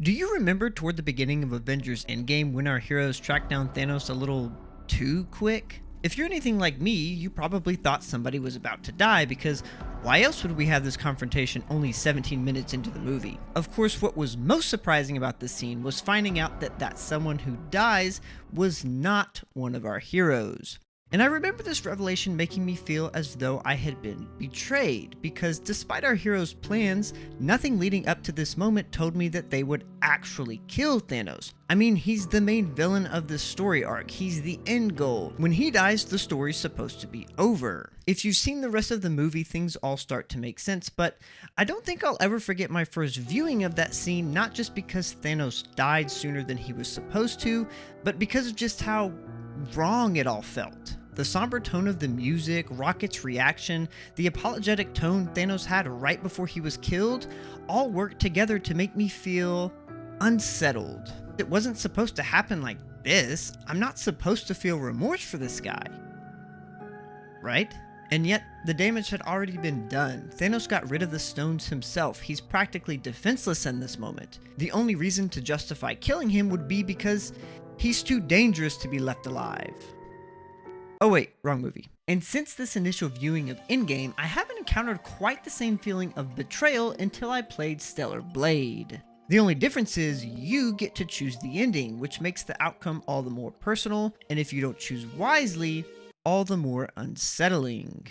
Do you remember toward the beginning of Avengers Endgame when our heroes tracked down Thanos a little too quick? If you're anything like me, you probably thought somebody was about to die, because why else would we have this confrontation only 17 minutes into the movie? Of course, what was most surprising about this scene was finding out that someone who dies was not one of our heroes. And I remember this revelation making me feel as though I had been betrayed, because despite our heroes' plans, nothing leading up to this moment told me that they would actually kill Thanos. I mean, he's the main villain of this story arc, he's the end goal. When he dies, the story's supposed to be over. If you've seen the rest of the movie, things all start to make sense, but I don't think I'll ever forget my first viewing of that scene, not just because Thanos died sooner than he was supposed to, but because of just how wrong it all felt. The somber tone of the music, Rocket's reaction, the apologetic tone Thanos had right before he was killed, all worked together to make me feel unsettled. It wasn't supposed to happen like this. I'm not supposed to feel remorse for this guy, right? And yet, the damage had already been done. Thanos got rid of the stones himself. He's practically defenseless in this moment. The only reason to justify killing him would be because he's too dangerous to be left alive. Oh wait, wrong movie. And since this initial viewing of Endgame, I haven't encountered quite the same feeling of betrayal until I played Stellar Blade. The only difference is you get to choose the ending, which makes the outcome all the more personal, and if you don't choose wisely, all the more unsettling.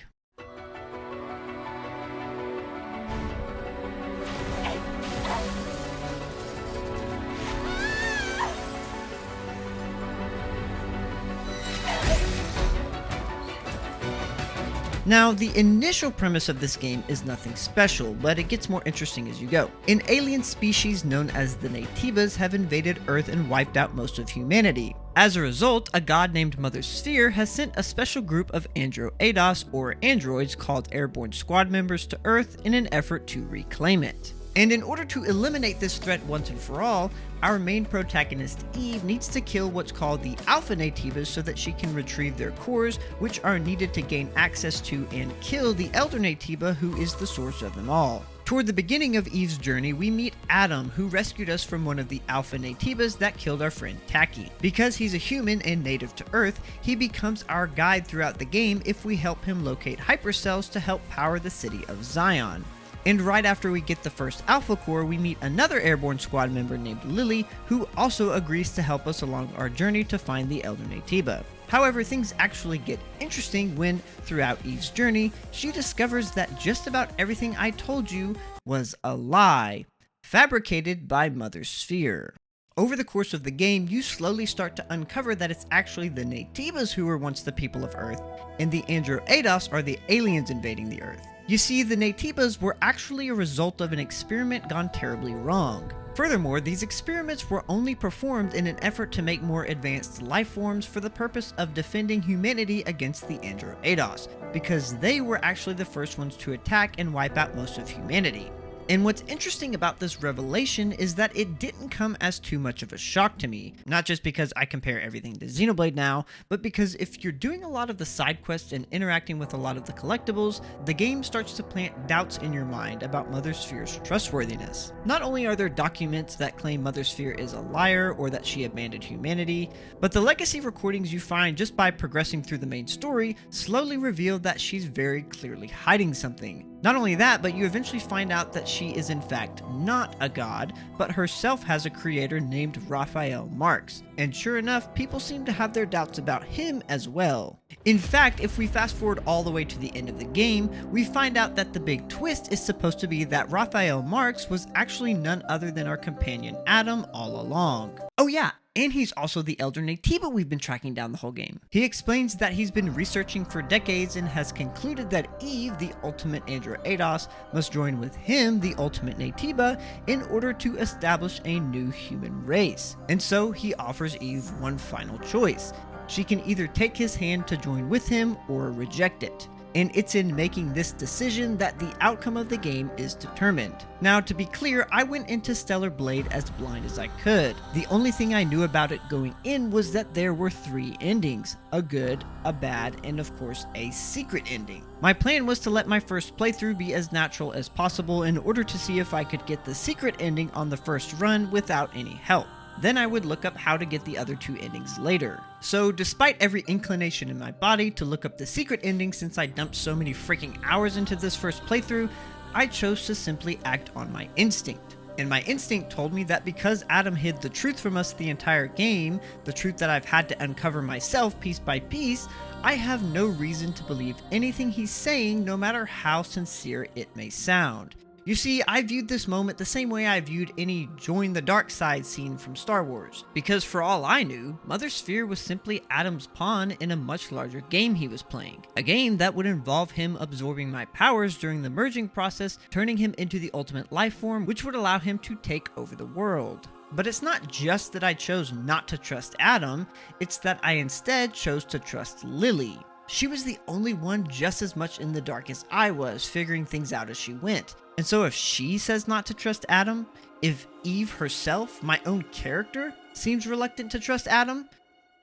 Now, the initial premise of this game is nothing special, but it gets more interesting as you go. An alien species known as the Naytibas have invaded Earth and wiped out most of humanity. As a result, a god named Mother Sphere has sent a special group of Andro-Ados, or androids called airborne squad members, to Earth in an effort to reclaim it. And in order to eliminate this threat once and for all, our main protagonist Eve needs to kill what's called the Alpha Naytibas so that she can retrieve their cores, which are needed to gain access to and kill the Elder Naytiba, who is the source of them all. Toward the beginning of Eve's journey, we meet Adam, who rescued us from one of the Alpha Naytibas that killed our friend Taki. Because he's a human and native to Earth, he becomes our guide throughout the game if we help him locate hypercells to help power the city of Zion. And right after we get the first Alpha Core, we meet another airborne squad member named Lily, who also agrees to help us along our journey to find the Elder Naytiba. However, things actually get interesting when, throughout Eve's journey, she discovers that just about everything I told you was a lie, fabricated by Mother Sphere. Over the course of the game, you slowly start to uncover that it's actually the Naytibas who were once the people of Earth, and the Andro-Ados are the aliens invading the Earth. You see, the Naytibas were actually a result of an experiment gone terribly wrong. Furthermore, these experiments were only performed in an effort to make more advanced life forms for the purpose of defending humanity against the Andro-Ados, because they were actually the first ones to attack and wipe out most of humanity. And what's interesting about this revelation is that it didn't come as too much of a shock to me, not just because I compare everything to Xenoblade now, but because if you're doing a lot of the side quests and interacting with a lot of the collectibles, the game starts to plant doubts in your mind about Mother Sphere's trustworthiness. Not only are there documents that claim Mother Sphere is a liar or that she abandoned humanity, but the legacy recordings you find just by progressing through the main story slowly reveal that she's very clearly hiding something. Not only that, but you eventually find out that she is in fact not a god, but herself has a creator named Raphael Marx. And sure enough, people seem to have their doubts about him as well. In fact, if we fast forward all the way to the end of the game, we find out that the big twist is supposed to be that Raphael Marx was actually none other than our companion Adam all along. Oh yeah, and he's also the Elder Naytiba we've been tracking down the whole game. He explains that he's been researching for decades and has concluded that Eve, the ultimate Andro-Ados, must join with him, the ultimate Naytiba, in order to establish a new human race. And so he offers Eve one final choice. She can either take his hand to join with him or reject it. and it's in making this decision that the outcome of the game is determined. Now, to be clear, I went into Stellar Blade as blind as I could. The only thing I knew about it going in was that there were 3 endings: a good, a bad, and of course a secret ending. My plan was to let my first playthrough be as natural as possible in order to see if I could get the secret ending on the first run without any help. Then I would look up how to get the other 2 endings later. So despite every inclination in my body to look up the secret ending since I dumped so many freaking hours into this first playthrough, I chose to simply act on my instinct. And my instinct told me that because Adam hid the truth from us the entire game, the truth that I've had to uncover myself piece by piece, I have no reason to believe anything he's saying, no matter how sincere it may sound. You see, I viewed this moment the same way I viewed any join the dark side scene from Star Wars, because for all I knew, Mother Sphere was simply Adam's pawn in a much larger game he was playing. A game that would involve him absorbing my powers during the merging process, turning him into the ultimate life form, which would allow him to take over the world. But it's not just that I chose not to trust Adam, it's that I instead chose to trust Lily. She was the only one just as much in the dark as I was, figuring things out as she went. And so if she says not to trust Adam, if Eve herself, my own character, seems reluctant to trust Adam,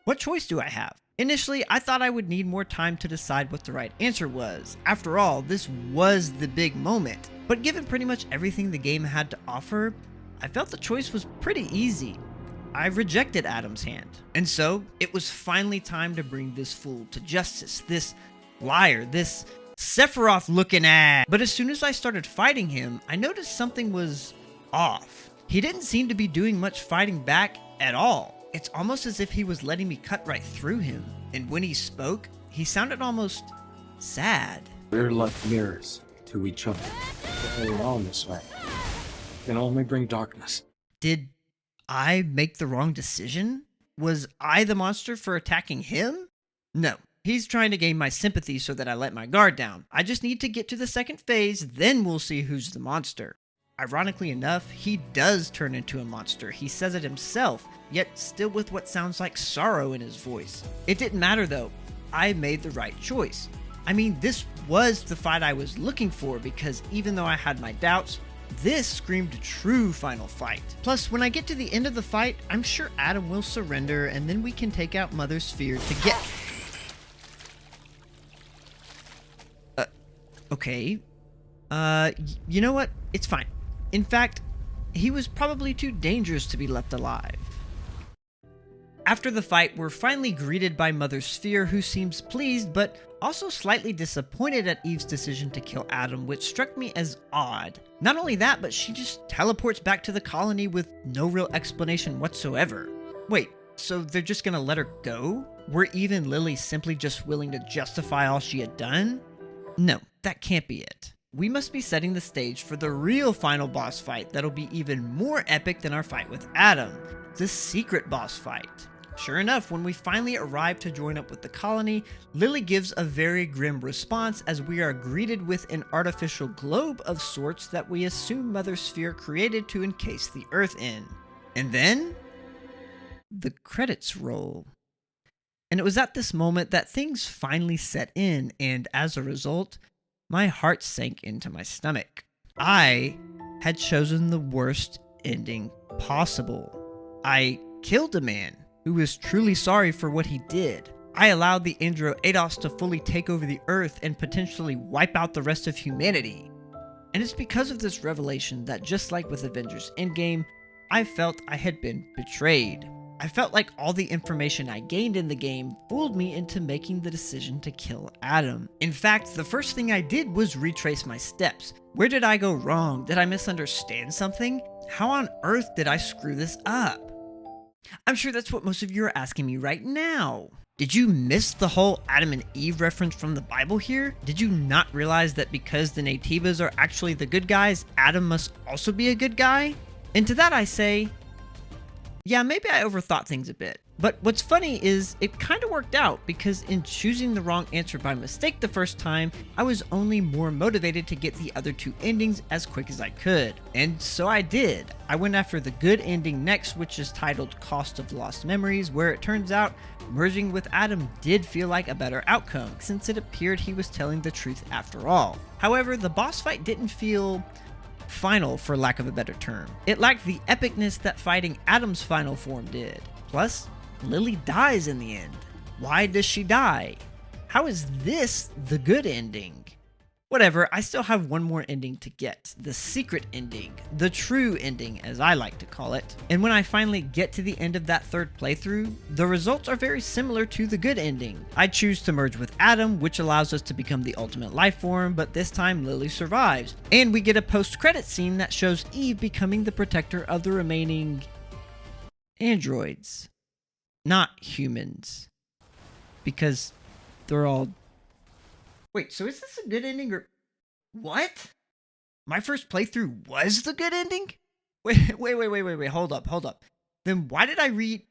what choice do I have? Initially, I thought I would need more time to decide what the right answer was. After all, this was the big moment. But given pretty much everything the game had to offer, I felt the choice was pretty easy. I rejected Adam's hand. And so, it was finally time to bring this fool to justice, this liar, this Sephiroth looking ass. But as soon as I started fighting him, I noticed something was off. He didn't seem to be doing much fighting back at all. It's almost as if he was letting me cut right through him. And when he spoke, he sounded almost sad. We're like mirrors to each other. Going on this way can only bring darkness. Did I make the wrong decision? Was I the monster for attacking him? No. He's trying to gain my sympathy so that I let my guard down. I just need to get to the second phase, then we'll see who's the monster. Ironically enough, he does turn into a monster. He says it himself, yet still with what sounds like sorrow in his voice. It didn't matter though. I made the right choice. I mean, this was the fight I was looking for because even though I had my doubts, this screamed a true final fight. Plus, when I get to the end of the fight, I'm sure Adam will surrender and then we can take out Mother Sphere to get... Okay. You know what? It's fine. In fact, he was probably too dangerous to be left alive. After the fight, we're finally greeted by Mother Sphere, who seems pleased, but also slightly disappointed at Eve's decision to kill Adam, which struck me as odd. Not only that, but she just teleports back to the colony with no real explanation whatsoever. Wait, so they're just gonna let her go? Were Eve and Lily simply just willing to justify all she had done? No, that can't be it. We must be setting the stage for the real final boss fight that'll be even more epic than our fight with Adam, the secret boss fight. Sure enough, when we finally arrive to join up with the colony, Lily gives a very grim response as we are greeted with an artificial globe of sorts that we assume Mother Sphere created to encase the Earth in. And then, the credits roll. And it was at this moment that things finally set in, and as a result, my heart sank into my stomach. I had chosen the worst ending possible. I killed a man who was truly sorry for what he did. I allowed the Andro Eidos to fully take over the Earth and potentially wipe out the rest of humanity. And it's because of this revelation that, just like with Avengers Endgame, I felt I had been betrayed. I felt like all the information I gained in the game fooled me into making the decision to kill Adam. In fact, the first thing I did was retrace my steps. Where did I go wrong? Did I misunderstand something? How on earth did I screw this up? I'm sure that's what most of you are asking me right now. Did you miss the whole Adam and Eve reference from the Bible here? Did you not realize that because the Naytibas are actually the good guys, Adam must also be a good guy? And to that I say, yeah, maybe I overthought things a bit. But what's funny is it kind of worked out, because in choosing the wrong answer by mistake the first time, I was only more motivated to get the other two endings as quick as I could. And so I did. I went after the good ending next, which is titled Cost of Lost Memories, where it turns out merging with Adam did feel like a better outcome, since it appeared he was telling the truth after all. However, the boss fight didn't feel final, for lack of a better term. It lacked the epicness that fighting Adam's final form did. Plus, Lily dies in the end. Why does she die? How is this the good ending? Whatever, I still have one more ending to get. The secret ending. The true ending, as I like to call it. And when I finally get to the end of that third playthrough, the results are very similar to the good ending. I choose to merge with Adam, which allows us to become the ultimate life form, but this time Lily survives. And we get a post-credit scene that shows Eve becoming the protector of the remaining androids. Not humans. Because they're all... Wait, so is this a good ending or... What? My first playthrough was the good ending? Wait, hold up. Then why did I read...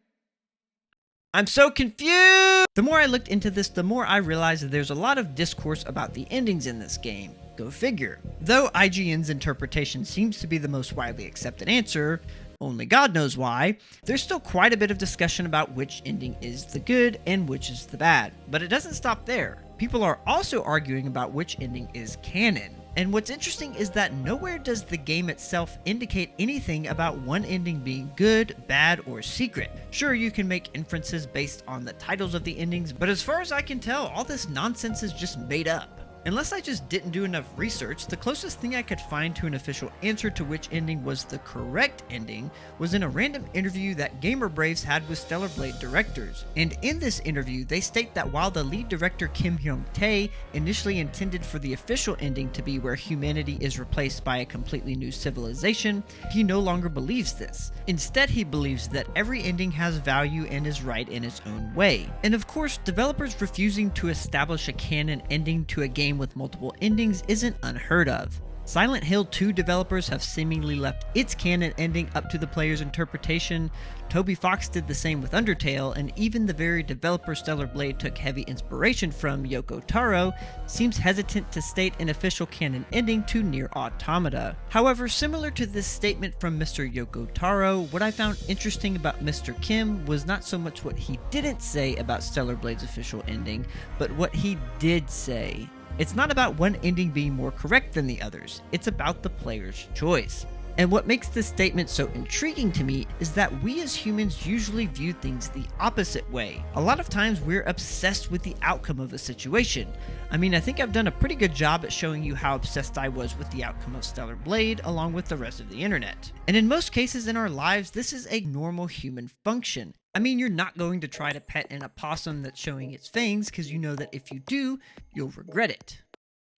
I'm so confused! The more I looked into this, the more I realized that there's a lot of discourse about the endings in this game. Go figure. Though IGN's interpretation seems to be the most widely accepted answer, only God knows why, there's still quite a bit of discussion about which ending is the good and which is the bad. But it doesn't stop there. People are also arguing about which ending is canon. And what's interesting is that nowhere does the game itself indicate anything about one ending being good, bad, or secret. Sure, you can make inferences based on the titles of the endings, but as far as I can tell, all this nonsense is just made up. Unless I just didn't do enough research, the closest thing I could find to an official answer to which ending was the correct ending was in a random interview that Gamer Braves had with Stellar Blade directors. And in this interview, they state that while the lead director Kim Hyung-tae initially intended for the official ending to be where humanity is replaced by a completely new civilization, he no longer believes this. Instead, he believes that every ending has value and is right in its own way. And of course, developers refusing to establish a canon ending to a game with multiple endings isn't unheard of. Silent Hill 2 developers have seemingly left its canon ending up to the player's interpretation. Toby Fox did the same with Undertale, and even the very developer Stellar Blade took heavy inspiration from Yoko Taro, seems hesitant to state an official canon ending to NieR Automata. However, similar to this statement from Mr. Yoko Taro, what I found interesting about Mr. Kim was not so much what he didn't say about Stellar Blade's official ending, but what he did say. It's not about one ending being more correct than the others, it's about the player's choice. And what makes this statement so intriguing to me is that we as humans usually view things the opposite way. A lot of times we're obsessed with the outcome of a situation. I mean, I think I've done a pretty good job at showing you how obsessed I was with the outcome of Stellar Blade along with the rest of the internet. And in most cases in our lives, this is a normal human function. I mean, you're not going to try to pet an opossum that's showing its fangs because you know that if you do, you'll regret it.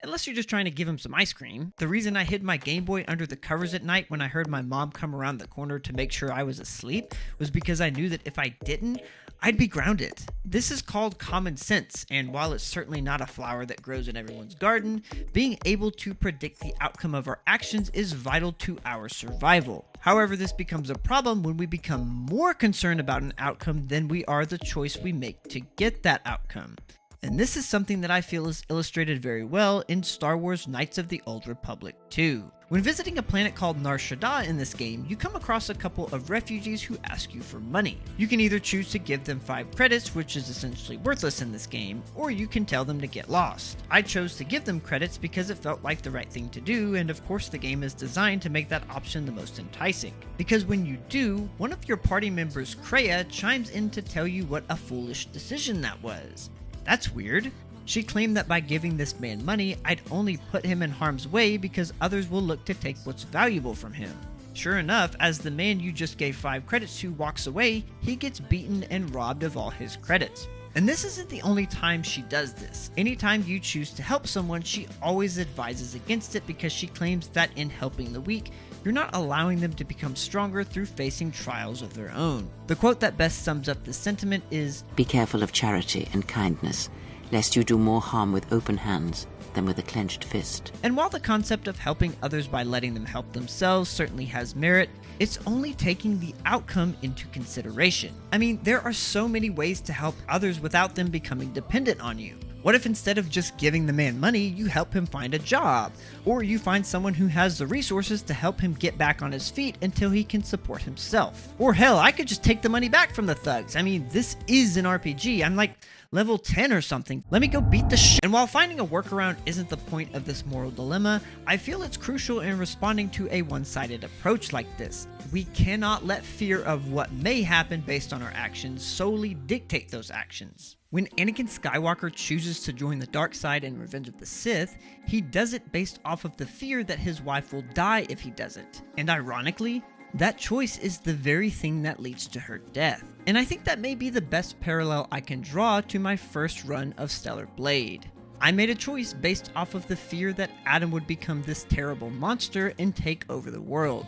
Unless you're just trying to give him some ice cream. The reason I hid my Game Boy under the covers at night when I heard my mom come around the corner to make sure I was asleep was because I knew that if I didn't, I'd be grounded. This is called common sense, and while it's certainly not a flower that grows in everyone's garden, being able to predict the outcome of our actions is vital to our survival. However, this becomes a problem when we become more concerned about an outcome than we are the choice we make to get that outcome. And this is something that I feel is illustrated very well in Star Wars Knights of the Old Republic 2. When visiting a planet called Nar Shaddaa in this game, you come across a couple of refugees who ask you for money. You can either choose to give them 5 credits, which is essentially worthless in this game, or you can tell them to get lost. I chose to give them credits because it felt like the right thing to do, and of course the game is designed to make that option the most enticing. Because when you do, one of your party members, Kreia, chimes in to tell you what a foolish decision that was. That's weird. She claimed that by giving this man money, I'd only put him in harm's way because others will look to take what's valuable from him. Sure enough, as the man you just gave 5 credits to walks away, he gets beaten and robbed of all his credits. And this isn't the only time she does this. Anytime you choose to help someone, she always advises against it because she claims that in helping the weak, you're not allowing them to become stronger through facing trials of their own. The quote that best sums up this sentiment is, "Be careful of charity and kindness, lest you do more harm with open hands them with a clenched fist. And while the concept of helping others by letting them help themselves certainly has merit, it's only taking the outcome into consideration. I mean, there are so many ways to help others without them becoming dependent on you. What if instead of just giving the man money, you help him find a job? Or you find someone who has the resources to help him get back on his feet until he can support himself? Or hell, I could just take the money back from the thugs. I mean, this is an RPG. I'm like level 10 or something. Let me go beat the shit. And while finding a workaround isn't the point of this moral dilemma, I feel it's crucial in responding to a one-sided approach like this. We cannot let fear of what may happen based on our actions solely dictate those actions. When Anakin Skywalker chooses to join the dark side in Revenge of the Sith, he does it based off of the fear that his wife will die if he doesn't. And ironically, that choice is the very thing that leads to her death. And I think that may be the best parallel I can draw to my first run of Stellar Blade. I made a choice based off of the fear that Adam would become this terrible monster and take over the world.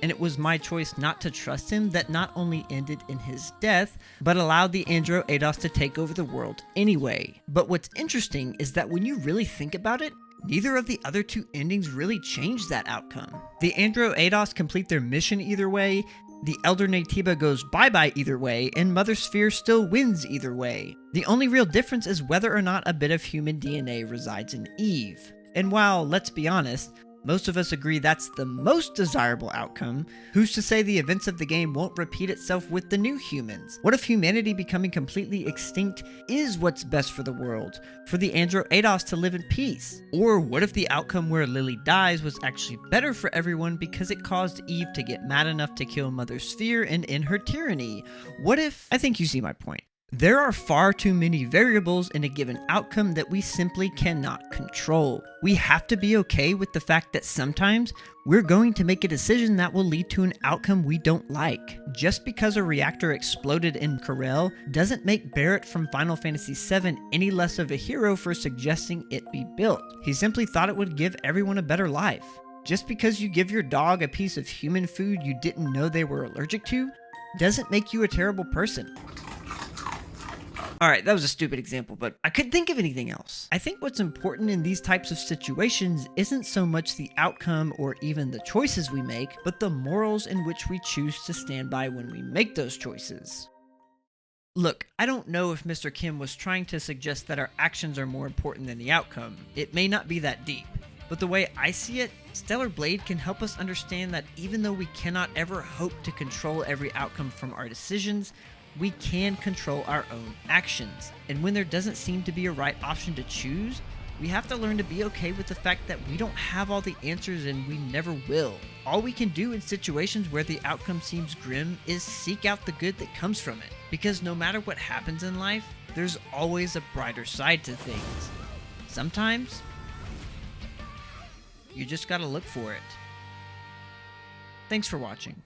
And it was my choice not to trust him that not only ended in his death, but allowed the Andro Eidos to take over the world anyway. But what's interesting is that when you really think about it, neither of the other two endings really changed that outcome. The Andro Eidos complete their mission either way, the Elder Naytiba goes bye-bye either way, and Mother Sphere still wins either way. The only real difference is whether or not a bit of human DNA resides in Eve. And while, let's be honest, most of us agree that's the most desirable outcome, who's to say the events of the game won't repeat itself with the new humans? What if humanity becoming completely extinct is what's best for the world, for the Andro Eidos to live in peace? Or what if the outcome where Lily dies was actually better for everyone because it caused Eve to get mad enough to kill Mother Sphere and end her tyranny? What if... I think you see my point. There are far too many variables in a given outcome that we simply cannot control. We have to be okay with the fact that sometimes we're going to make a decision that will lead to an outcome we don't like. Just because a reactor exploded in Corel doesn't make Barrett from Final Fantasy VII any less of a hero for suggesting it be built. He simply thought it would give everyone a better life. Just because you give your dog a piece of human food you didn't know they were allergic to doesn't make you a terrible person. Alright, that was a stupid example, but I couldn't think of anything else. I think what's important in these types of situations isn't so much the outcome or even the choices we make, but the morals in which we choose to stand by when we make those choices. Look, I don't know if Mr. Kim was trying to suggest that our actions are more important than the outcome. It may not be that deep. But the way I see it, Stellar Blade can help us understand that even though we cannot ever hope to control every outcome from our decisions, we can control our own actions. And when there doesn't seem to be a right option to choose, we have to learn to be okay with the fact that we don't have all the answers and we never will. All we can do in situations where the outcome seems grim is seek out the good that comes from it. Because no matter what happens in life, there's always a brighter side to things. Sometimes, you just gotta look for it. Thanks for watching.